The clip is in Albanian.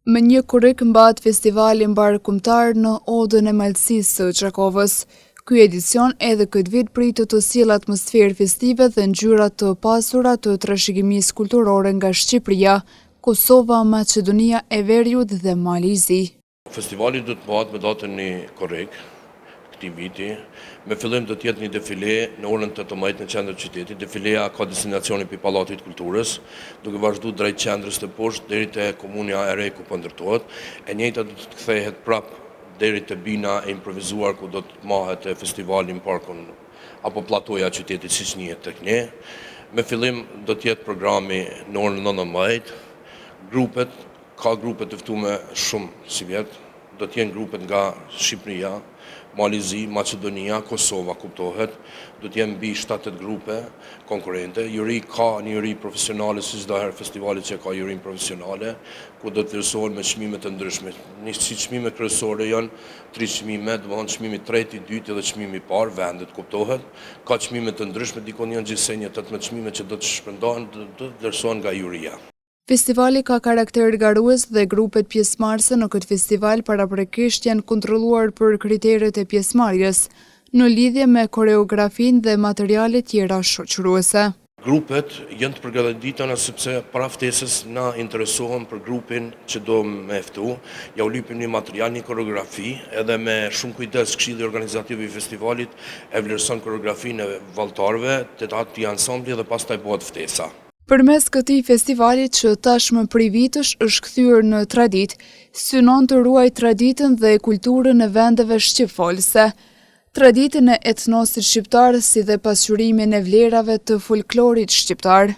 Më një kurrik mbahet festivali mbarëkombëtar në Odën e Malësisë së Çakovës. Ky edicion edhe këtë vit pritet të sjellë atmosferë festive dhe ngjyra të pasura të trashëgimisë kulturore nga Shqipëria, Kosova, Maqedonia e Veriut dhe Mali i Zi. Festivali do të bëhet me datën 1 korrik këtij viti. Me fillim do të jetë një defile në orën 18 në qendër të qytetit. Defilea ka destinacionin pi Pallatit të Kulturës, duke vazhduar drejt qendrës të poshtë deri te Komuna e Re ku po ndërtohet. E njëjta do të kthehet prapë deri te bina e improvisuar ku do të mahet festivali në parkun apo platoja e qytetit siç njihet tek ne. Me fillim do të jetë programi në orën 19. Ka grupe të ftuara shumë si vjet, do të jenë grupet nga Shqipëria, Mali i Zi, Maqedonia, Kosova kuptohet, do të jenë mbi 7-8 grupe konkurrente. Ka një juri profesionale siç do herë festivali që ka jurin profesionale, ku do të vlerësohen me çmime të ndryshme. Si çmime kryesore janë 3 çmime, domethënë çmimi i tretë, i dytë dhe çmimi i parë, vendet kuptohet. Ka çmime të ndryshme, dikon janë gjithsej 18 çmime që do të shpërndahen, do të vlerësohen nga juria. Festivali ka karakter garues dhe grupet pjesëmarrëse në këtë festival paraprakisht janë kontrolluar për kriteret e pjesëmarrjes, në lidhje me koreografinë dhe materiale tjera shoqëruese. Grupet janë të përgatitura sepse para ftesës na interesohen për grupin që do me ftu. Ja u lypim një material, një koreografi, edhe me shumë kujdes Këshilli Organizativ i festivalit e vlerëson koreografinë e vallëtarëve, të atij ansambli dhe pastaj bëhet ftesa. Përmes këtij festivali që tashmë prej vitësh është kthyer në traditë, synon të ruajë traditën dhe kulturën e vendeve shqipfolëse, traditën e etnosit shqiptar si dhe pasqyrimin e vlerave të folklorit shqiptar.